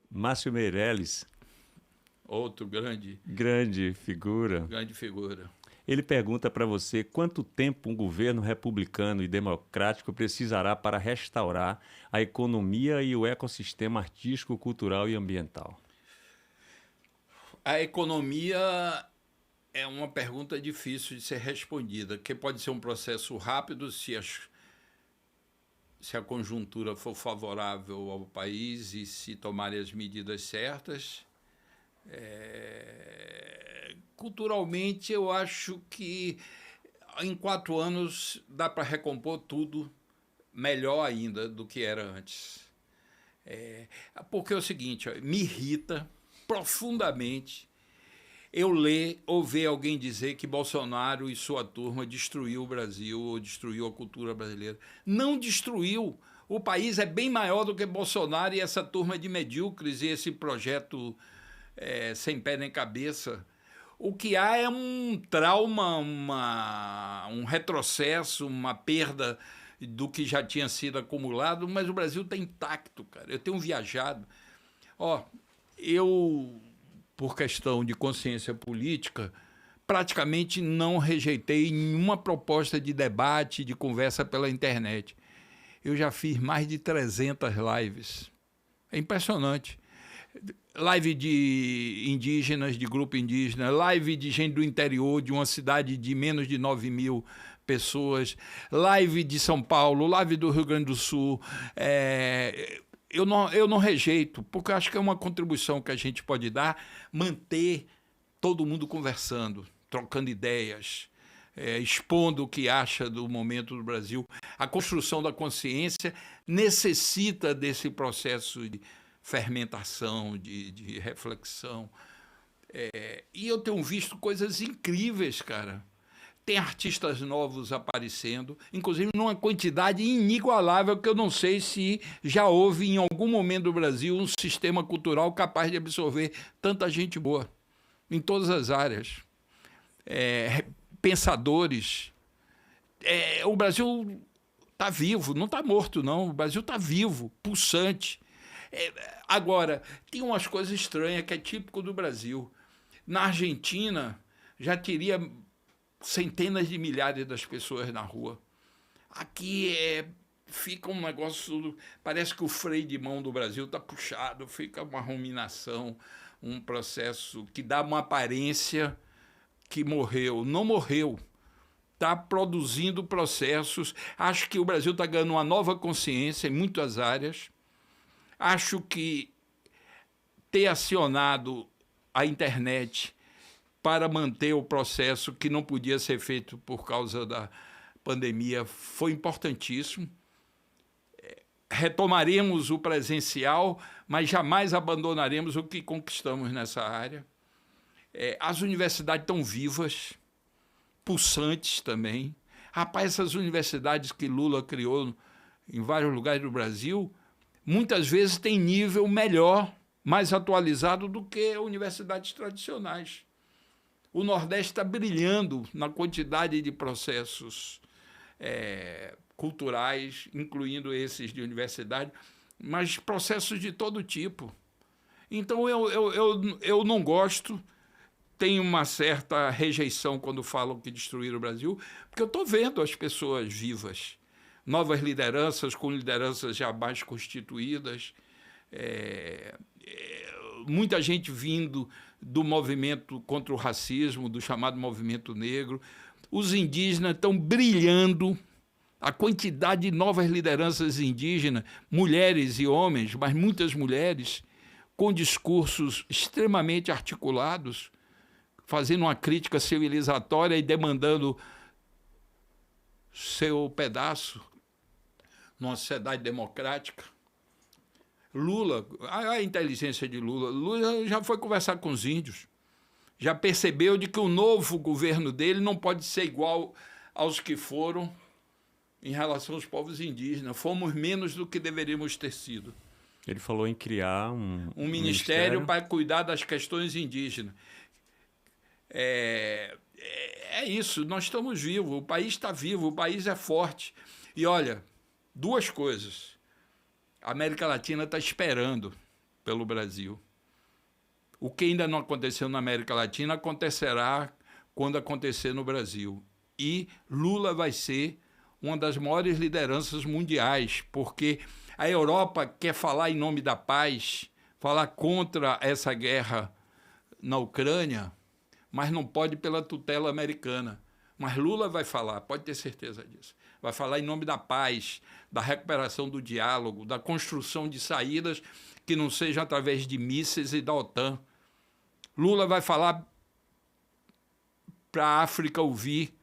Márcio Meirelles, Outro grande figura. grande figura. Ele pergunta para você quanto tempo um governo republicano e democrático precisará para restaurar a economia e o ecossistema artístico, cultural e ambiental. A economia é uma pergunta difícil de ser respondida, que pode ser um processo rápido se a conjuntura for favorável ao país e se tomarem as medidas certas. Culturalmente, eu acho que em 4 anos dá para recompor tudo melhor ainda do que era antes. Porque é o seguinte, ó, me irrita profundamente eu ler ou ver alguém dizer que Bolsonaro e sua turma destruiu o Brasil ou destruiu a cultura brasileira. Não destruiu. O país é bem maior do que Bolsonaro e essa turma de medíocres e esse projeto sem pé nem cabeça. O que há é um trauma, um retrocesso, uma perda do que já tinha sido acumulado, mas o Brasil está intacto, cara. Eu tenho viajado. Eu, por questão de consciência política, praticamente não rejeitei nenhuma proposta de debate, de conversa pela internet. Eu já fiz mais de 300 lives. É impressionante. Live de indígenas, de grupo indígena, live de gente do interior, de uma cidade de menos de 9 mil pessoas, live de São Paulo, live do Rio Grande do Sul. Eu não rejeito, porque eu acho que é uma contribuição que a gente pode dar, manter todo mundo conversando, trocando ideias, expondo o que acha do momento do Brasil. A construção da consciência necessita desse processo de fermentação, de reflexão. E eu tenho visto coisas incríveis, cara. Tem artistas novos aparecendo, inclusive numa quantidade inigualável que eu não sei se já houve em algum momento do Brasil um sistema cultural capaz de absorver tanta gente boa, em todas as áreas. Pensadores. O Brasil está vivo, não está morto, não. O Brasil está vivo, pulsante. Agora, tem umas coisas estranhas que é típico do Brasil. Na Argentina, já teria centenas de milhares das pessoas na rua. Aqui fica um negócio, parece que o freio de mão do Brasil está puxado, fica uma ruminação, um processo que dá uma aparência que morreu. Não morreu. Está produzindo processos. Acho que o Brasil está ganhando uma nova consciência em muitas áreas. Acho que ter acionado a internet para manter o processo que não podia ser feito por causa da pandemia foi importantíssimo. Retomaremos o presencial, mas jamais abandonaremos o que conquistamos nessa área. As universidades estão vivas, pulsantes também. Rapaz, essas universidades que Lula criou em vários lugares do Brasil, muitas vezes têm nível melhor, mais atualizado do que universidades tradicionais. O Nordeste está brilhando na quantidade de processos culturais, incluindo esses de universidade, mas processos de todo tipo. Então, eu não gosto, tenho uma certa rejeição quando falam que destruíram o Brasil, porque eu estou vendo as pessoas vivas, novas lideranças, com lideranças já mais constituídas, muita gente vindo do movimento contra o racismo, do chamado movimento negro. Os indígenas estão brilhando, a quantidade de novas lideranças indígenas, mulheres e homens, mas muitas mulheres, com discursos extremamente articulados, fazendo uma crítica civilizatória e demandando seu pedaço numa sociedade democrática. Lula, a inteligência de Lula. Lula já foi conversar com os índios, já percebeu de que o novo governo dele não pode ser igual aos que foram em relação aos povos indígenas. Fomos menos do que deveríamos ter sido. Ele falou em criar um ministério para cuidar das questões indígenas. É isso, nós estamos vivos, o país está vivo, o país é forte. E olha, 2 coisas. A América Latina está esperando pelo Brasil. O que ainda não aconteceu na América Latina acontecerá quando acontecer no Brasil. E Lula vai ser uma das maiores lideranças mundiais, porque a Europa quer falar em nome da paz, falar contra essa guerra na Ucrânia, mas não pode pela tutela americana. Mas Lula vai falar, pode ter certeza disso. Vai falar em nome da paz, da recuperação do diálogo, da construção de saídas que não sejam através de mísseis e da OTAN. Lula vai falar para a África ouvir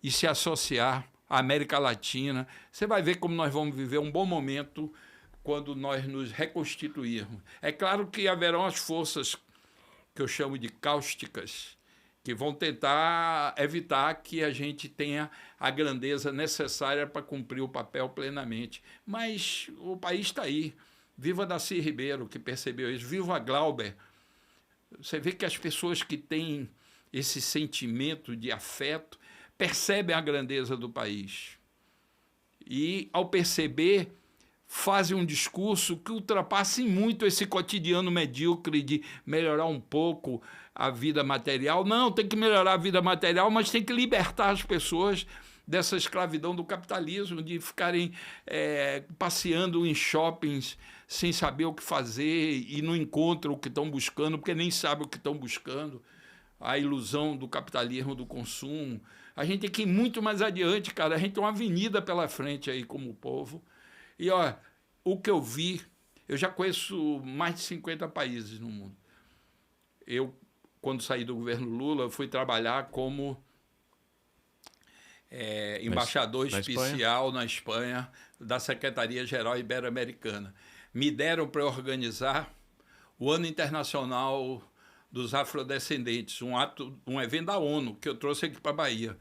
e se associar à América Latina. Você vai ver como nós vamos viver um bom momento quando nós nos reconstituirmos. É claro que haverão as forças que eu chamo de cáusticas, que vão tentar evitar que a gente tenha a grandeza necessária para cumprir o papel plenamente. Mas o país está aí. Viva Darcy Ribeiro, que percebeu isso. Viva Glauber. Você vê que as pessoas que têm esse sentimento de afeto percebem a grandeza do país. E, ao perceber, fazem um discurso que ultrapasse muito esse cotidiano medíocre de melhorar um pouco a vida material. Não, tem que melhorar a vida material, mas tem que libertar as pessoas dessa escravidão do capitalismo, de ficarem passeando em shoppings sem saber o que fazer e não encontram o que estão buscando, porque nem sabem o que estão buscando. A ilusão do capitalismo do consumo. A gente tem que ir muito mais adiante, cara. A gente tem uma avenida pela frente aí como povo. E, ó, o que eu vi, eu já conheço mais de 50 países no mundo. Eu, quando saí do governo Lula, fui trabalhar como embaixador especial na Espanha da Secretaria-Geral Ibero-Americana. Me deram para organizar o Ano Internacional dos Afrodescendentes, um evento da ONU, que eu trouxe aqui para a Bahia.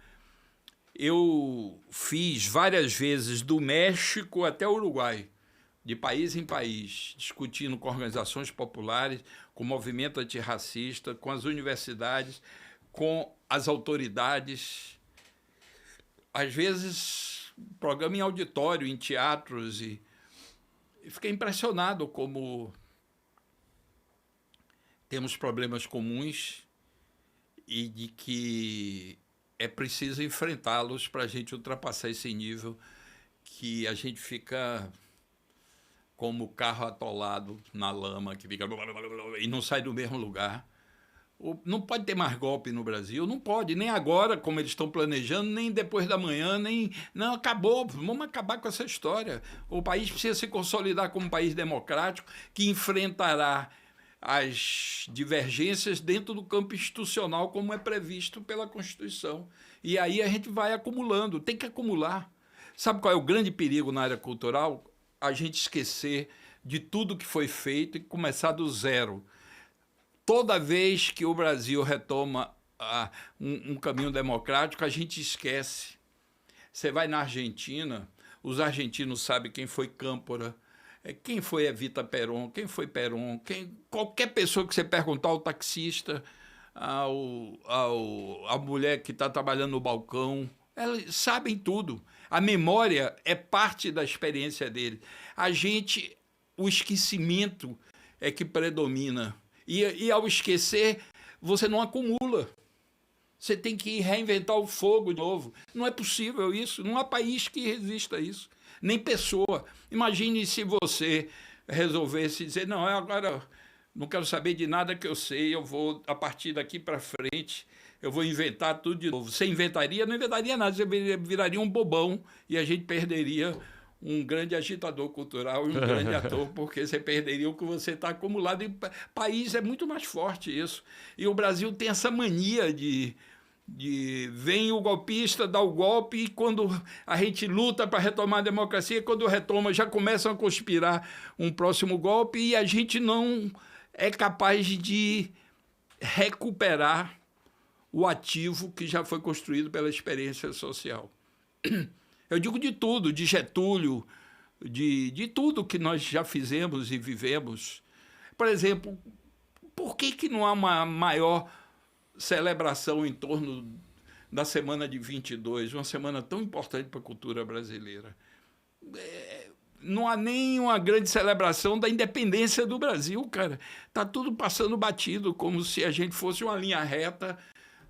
Eu fiz várias vezes do México até o Uruguai, de país em país, discutindo com organizações populares, com o movimento antirracista, com as universidades, com as autoridades. Às vezes, programa em auditório, em teatros, e fiquei impressionado como temos problemas comuns e de que é preciso enfrentá-los para a gente ultrapassar esse nível que a gente fica como carro atolado na lama, que fica e não sai do mesmo lugar. Não pode ter mais golpe no Brasil, não pode, nem agora, como eles estão planejando, nem depois da manhã, nem... Não, acabou, vamos acabar com essa história. O país precisa se consolidar como um país democrático que enfrentará as divergências dentro do campo institucional, como é previsto pela Constituição. E aí a gente vai acumulando, tem que acumular. Sabe qual é o grande perigo na área cultural? A gente esquecer de tudo que foi feito e começar do zero. Toda vez que o Brasil retoma um caminho democrático, a gente esquece. Você vai na Argentina, os argentinos sabem quem foi Câmpora, quem foi Evita Peron, quem foi Peron, qualquer pessoa que você perguntar, ao taxista, a mulher que está trabalhando no balcão, elas sabem tudo. A memória é parte da experiência dele. O esquecimento é que predomina. E ao esquecer, você não acumula. Você tem que reinventar o fogo de novo. Não é possível isso. Não há país que resista a isso. Nem pessoa. Imagine se você resolvesse dizer, não, agora não quero saber de nada que eu sei, eu vou, a partir daqui para frente, eu vou inventar tudo de novo. Você inventaria? Não inventaria nada, você viraria um bobão e a gente perderia um grande agitador cultural e um grande ator, porque você perderia o que você está acumulado. E país é muito mais forte isso. E o Brasil tem essa mania de vem o golpista, dá o golpe, e quando a gente luta para retomar a democracia, quando retoma, já começam a conspirar um próximo golpe e a gente não é capaz de recuperar o ativo que já foi construído pela experiência social. Eu digo de tudo, de Getúlio, de tudo que nós já fizemos e vivemos. Por exemplo, por que não há uma maior celebração em torno da semana de 22, uma semana tão importante para a cultura brasileira? não há nem uma grande celebração da independência do Brasil, cara. Está tudo passando batido, como se a gente fosse uma linha reta,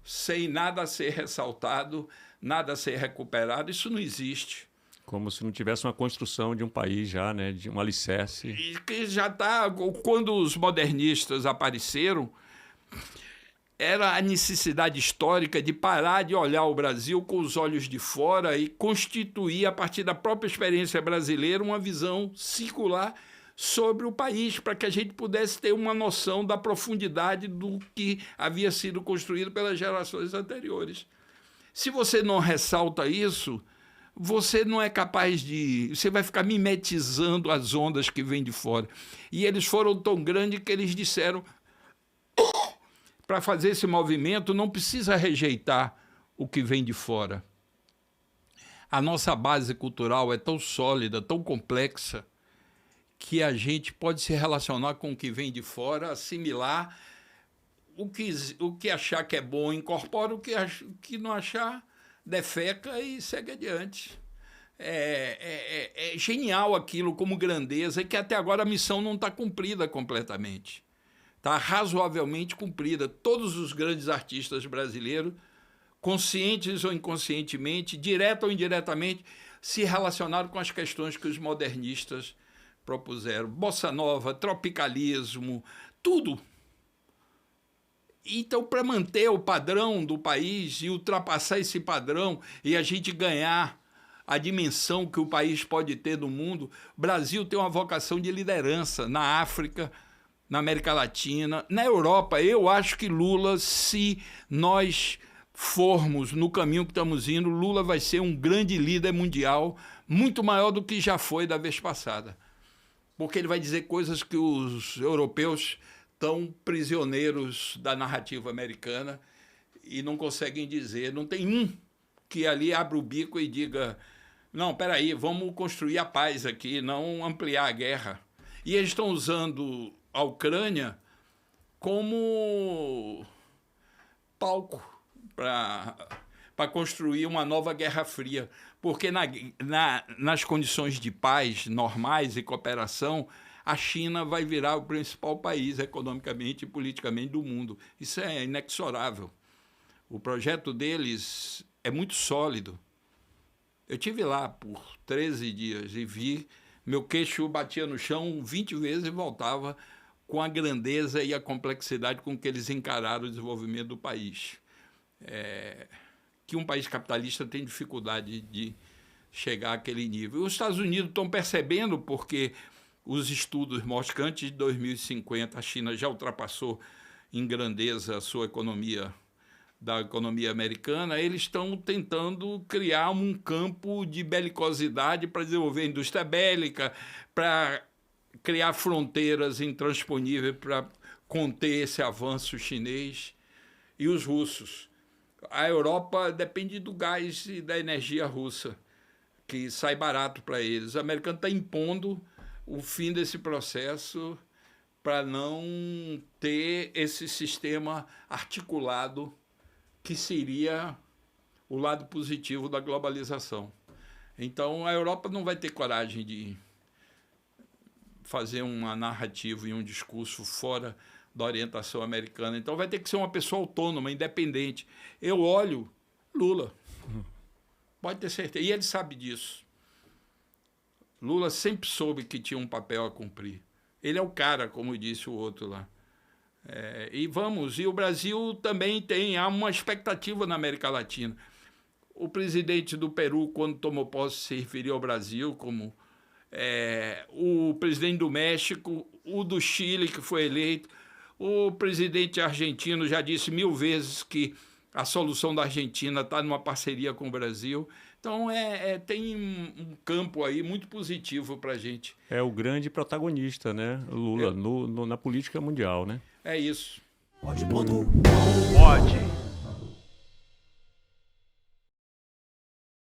sem nada a ser ressaltado, nada a ser recuperado. Isso não existe. Como se não tivesse uma construção de um país já, né, de um alicerce. E que já está... Quando os modernistas apareceram, era a necessidade histórica de parar de olhar o Brasil com os olhos de fora e constituir, a partir da própria experiência brasileira, uma visão circular sobre o país, para que a gente pudesse ter uma noção da profundidade do que havia sido construído pelas gerações anteriores. Se você não ressalta isso, você não é capaz de... Você vai ficar mimetizando as ondas que vêm de fora. E eles foram tão grandes que eles disseram... Para fazer esse movimento, não precisa rejeitar o que vem de fora. A nossa base cultural é tão sólida, tão complexa, que a gente pode se relacionar com o que vem de fora, assimilar o que achar que é bom, incorpora o que não achar, defeca e segue adiante. É genial aquilo como grandeza, e que até agora a missão não está cumprida completamente. Está razoavelmente cumprida. Todos os grandes artistas brasileiros, conscientes ou inconscientemente, direta ou indiretamente, se relacionaram com as questões que os modernistas propuseram. Bossa nova, tropicalismo, tudo. Então, para manter o padrão do país e ultrapassar esse padrão e a gente ganhar a dimensão que o país pode ter no mundo, o Brasil tem uma vocação de liderança na África, na América Latina, na Europa. Eu acho que Lula, se nós formos no caminho que estamos indo, Lula vai ser um grande líder mundial, muito maior do que já foi da vez passada. Porque ele vai dizer coisas que os europeus estão prisioneiros da narrativa americana e não conseguem dizer. Não tem um que ali abra o bico e diga: não, peraí, vamos construir a paz aqui, não ampliar a guerra. E eles estão usando a Ucrânia como palco para construir uma nova Guerra Fria, porque nas condições de paz normais e cooperação, a China vai virar o principal país economicamente e politicamente do mundo. Isso é inexorável. O projeto deles é muito sólido. Eu estive lá por 13 dias e vi, meu queixo batia no chão 20 vezes e voltava, com a grandeza e a complexidade com que eles encararam o desenvolvimento do país. Que um país capitalista tem dificuldade de chegar àquele nível. Os Estados Unidos estão percebendo, porque os estudos mostram que antes de 2050 a China já ultrapassou em grandeza a sua economia, da economia americana. Eles estão tentando criar um campo de belicosidade para desenvolver a indústria bélica, para criar fronteiras intransponíveis para conter esse avanço chinês. E os russos. A Europa depende do gás e da energia russa, que sai barato para eles. O americano está impondo o fim desse processo para não ter esse sistema articulado que seria o lado positivo da globalização. Então, a Europa não vai ter coragem de fazer uma narrativa e um discurso fora da orientação americana. Então vai ter que ser uma pessoa autônoma, independente. Eu olho Lula. Pode ter certeza. E ele sabe disso. Lula sempre soube que tinha um papel a cumprir. Ele é o cara, como disse o outro lá. E o Brasil também há uma expectativa na América Latina. O presidente do Peru, quando tomou posse, se referiu ao Brasil como... o presidente do México, o do Chile, que foi eleito, o presidente argentino já disse 1000 vezes que a solução da Argentina está numa parceria com o Brasil. Então, tem um campo aí muito positivo para a gente. É o grande protagonista, né, Lula, na política mundial, né? É isso. Pode.